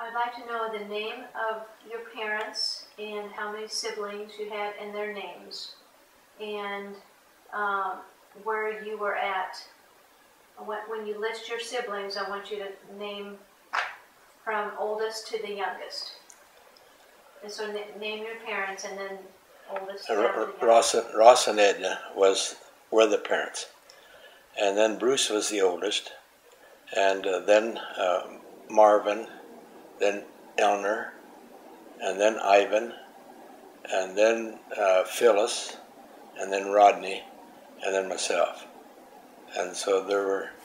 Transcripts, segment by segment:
I'd like to know the name of your parents and how many siblings you had and their names, and where you were at. When you list your siblings, I want you to name from oldest to the youngest. And so name your parents and then oldest down to the youngest. Ross and Edna were the parents. And then Bruce was the oldest. And then Marvin, then Elmer, and then Ivan, and then Phyllis, and then Rodney, and then myself. And so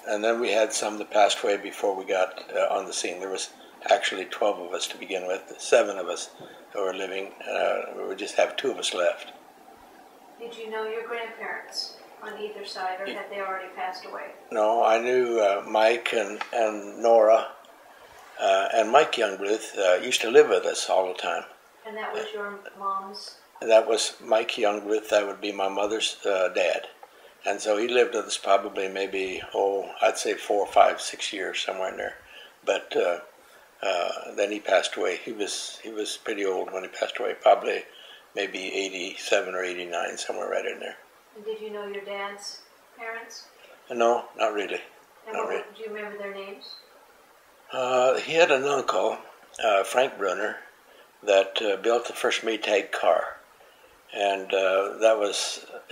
and then we had some that passed away before we got on the scene. There was actually 12 of us to begin with, 7 of us that were living. We just have 2 of us left. Did you know your grandparents on either side, or had they already passed away? No, I knew Mike and Nora, and Mike Youngbluth used to live with us all the time. And that was your mom's? That was Mike Youngbluth. That would be my mother's dad. And so he lived with us probably maybe, I'd say 4, 5, 6 years, somewhere in there. But then he passed away. He was pretty old when he passed away, probably maybe 87 or 89, somewhere right in there. And did you know your dad's parents? No, not really. And do you remember their names? He had an uncle, Frank Brunner, that built the first Maytag car. And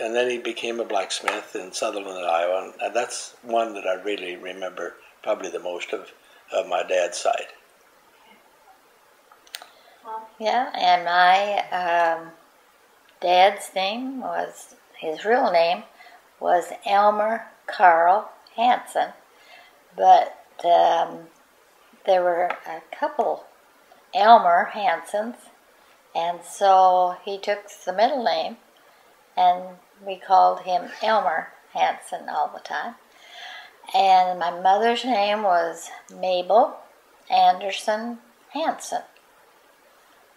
and then he became a blacksmith in Sutherland, Iowa, and that's one that I really remember probably the most of my dad's side. Yeah, and my dad's name his real name was Elmer Carl Hansen, but there were a couple Elmer Hansens, and so he took the middle name, and we called him Elmer Hansen all the time. And my mother's name was Mabel Anderson Hansen.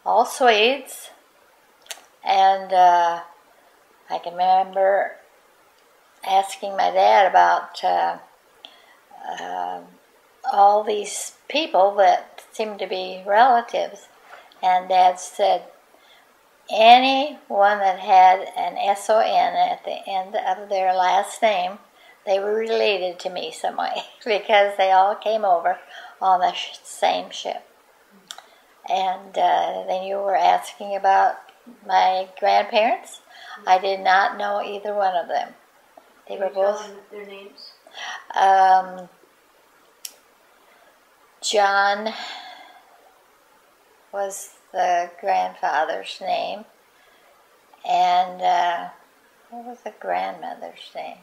All Swedes, and I can remember asking my dad about all these people that seemed to be relatives, and Dad said anyone that had an S-O-N at the end of their last name, they were related to me some way, because they all came over on the same ship. And then you were asking about my grandparents. I did not know either one of them. They were both. Their names? John was the grandfather's name, and what was the grandmother's name?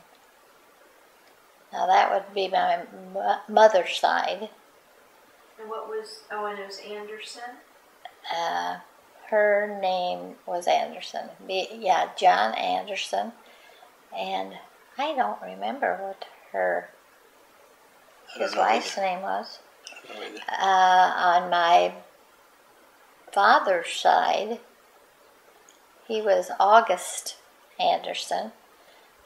Now that would be my mother's side. And what was, and it was Anderson? Her name was Anderson. John Anderson. And I don't remember what his wife's name was. On my father's side, he was August Anderson.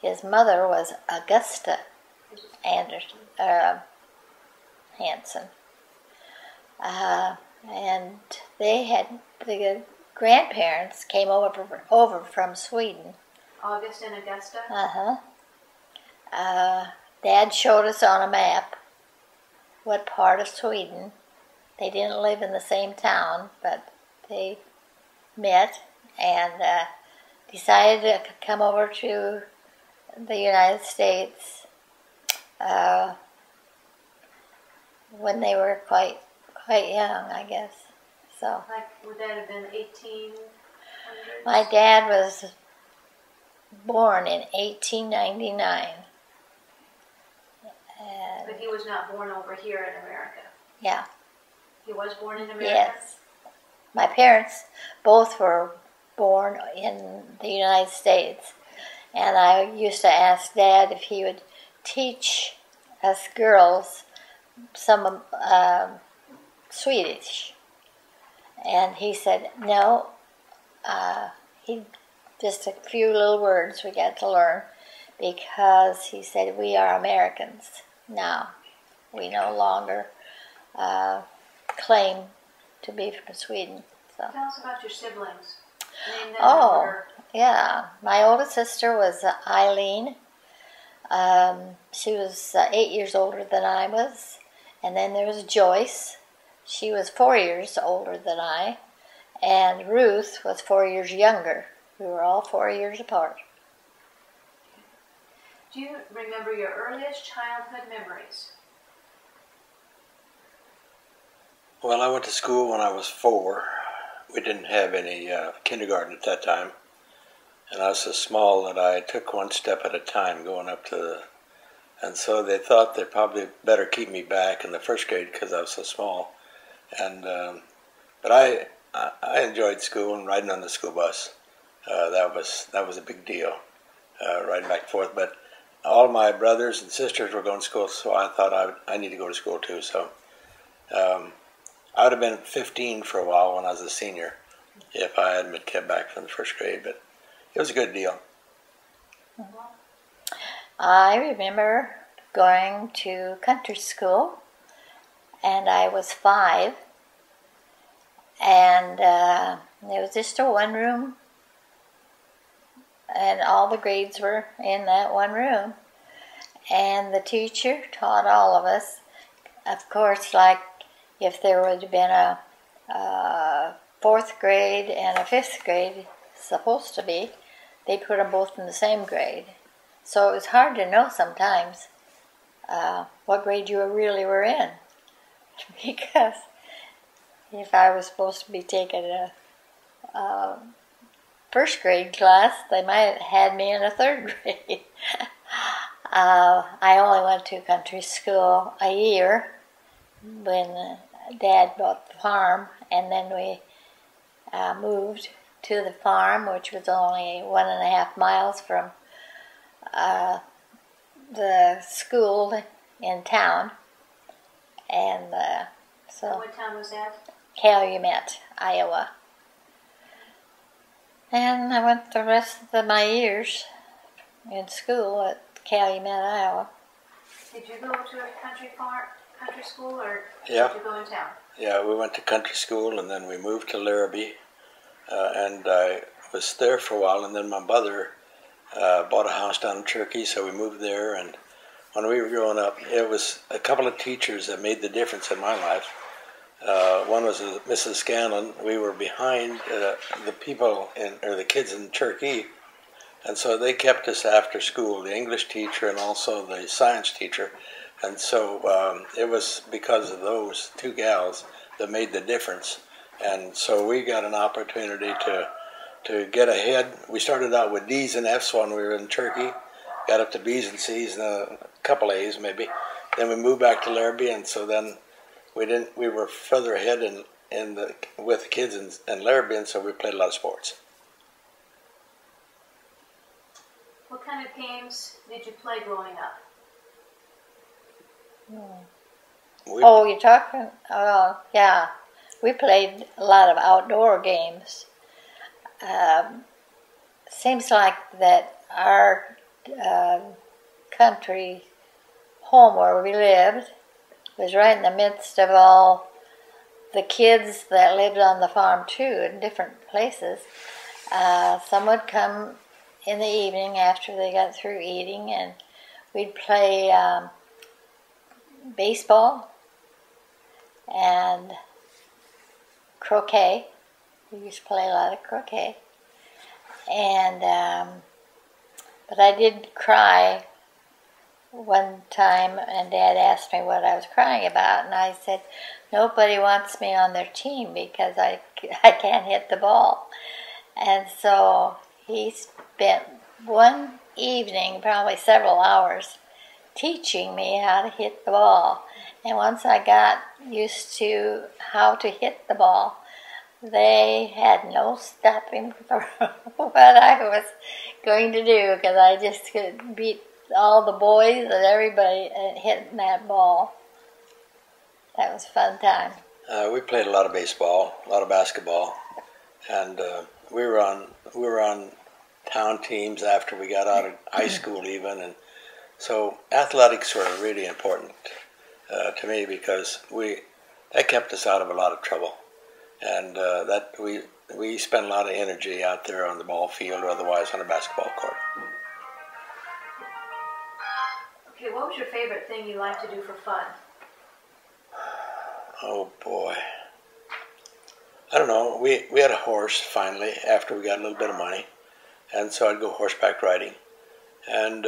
His mother was Augusta Anderson, Hansen. And the grandparents came over from Sweden. August and Augusta? Dad showed us on a map what part of Sweden. They didn't live in the same town, but they met and decided to come over to the United States when they were quite young, I guess. So. Would that have been 1800s? My dad was born in 1899. But he was not born over here in America. Yeah. He was born in America? Yes. My parents both were born in the United States. And I used to ask Dad if he would teach us girls some Swedish. And he said, no, just a few little words we got to learn, because he said, we are Americans now. We no longer claim to be from Sweden. So. Tell us about your siblings. Name them in Oh, order. yeah. My oldest sister was Eileen. She was 8 years older than I was. And then there was Joyce. She was 4 years older than I. And Ruth was 4 years younger. We were all 4 years apart. Do you remember your earliest childhood memories? Well, I went to school when I was 4. We didn't have any kindergarten at that time. And I was so small that I took one step at a time going up to the... And so they thought they probably better keep me back in the first grade because I was so small. And but I enjoyed school and riding on the school bus. That was a big deal, riding back and forth. But all my brothers and sisters were going to school, so I thought I need to go to school too. So I would have been 15 for a while when I was a senior if I hadn't been kept back from the first grade. But it was a good deal. I remember going to country school, and I was 5, and there was just a one room, and all the grades were in that one room, and the teacher taught all of us. Of course, like if there would have been a 4th grade and a 5th grade, supposed to be, they put them both in the same grade. So it was hard to know sometimes what grade you really were in. Because if I was supposed to be taking a 1st grade class, they might have had me in a 3rd grade. I only went to country school a year when Dad bought the farm, and then we moved to the farm, which was only 1.5 miles from the school in town. And so What town was that? Calumet, Iowa. And I went the rest of my years in school at Calumet, Iowa. Did you go to a country school, or Yeah. did you go in town? Yeah, we went to country school, and then we moved to Larrabee, and I was there for a while, and then my mother bought a house down in Turkey, so we moved there. And when we were growing up, it was a couple of teachers that made the difference in my life. One was Mrs. Scanlon. We were behind the people or the kids in Turkey, and so they kept us after school, the English teacher and also the science teacher. And so it was because of those 2 gals that made the difference. And so we got an opportunity to get ahead. We started out with D's and F's when we were in Turkey, got up to B's and C's and a couple A's maybe. Then we moved back to Larrabee, and so then we were further ahead with the kids in Larrabee, and so we played a lot of sports. What kind of games did you play growing up? Oh, you're talking? Oh, yeah. We played a lot of outdoor games. Seems like that our country home where we lived was right in the midst of all the kids that lived on the farm too, in different places. Some would come in the evening after they got through eating, and we'd play baseball and croquet. We used to play a lot of croquet. And but I did cry one time, and Dad asked me what I was crying about, and I said, nobody wants me on their team because I can't hit the ball. And so he spent one evening, probably several hours, teaching me how to hit the ball. And once I got used to how to hit the ball, they had no stopping what I was going to do, because I just could beat all the boys and everybody at hitting that ball. That was a fun time. We played a lot of baseball, a lot of basketball, and we were on town teams after we got out of high school even, and so athletics were really important to me because that kept us out of a lot of trouble. and that we spent a lot of energy out there on the ball field or otherwise on a basketball court. Okay, what was your favorite thing you liked to do for fun? Oh boy, I don't know. We had a horse finally after we got a little bit of money, and so I'd go horseback riding and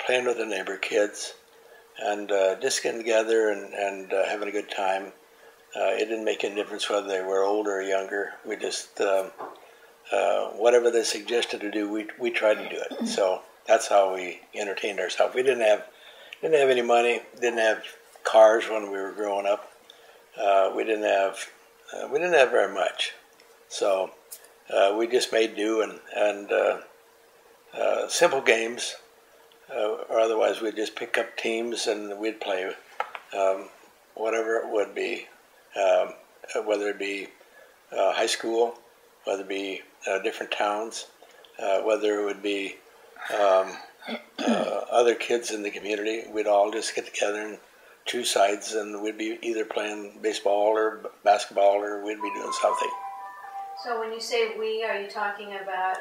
playing with the neighbor kids and just getting together and having a good time. It didn't make any difference whether they were older or younger. We just whatever they suggested to do, we tried to do it. So that's how we entertained ourselves. We didn't have any money, didn't have cars when we were growing up. We didn't have very much. So we just made do and simple games, or otherwise we'd just pick up teams and we'd play whatever it would be, whether it be high school, whether it be different towns, whether it would be other kids in the community. We'd all just get together and choose sides, and we'd be either playing baseball or basketball, or we'd be doing something. So when you say we, are you talking about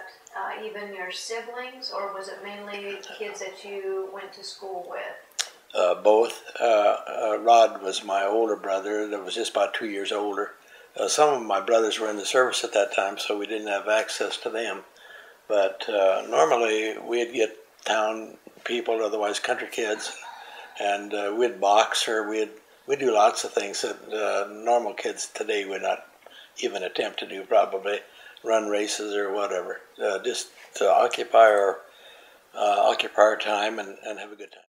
even your siblings, or was it mainly kids that you went to school with? Both. Rod was my older brother that was just about 2 years older. Some of my brothers were in the service at that time, so we didn't have access to them. But normally we'd get town people, otherwise country kids, and we'd box, or we'd do lots of things that normal kids today would not even attempt to do, probably run races or whatever, just to occupy our time and have a good time.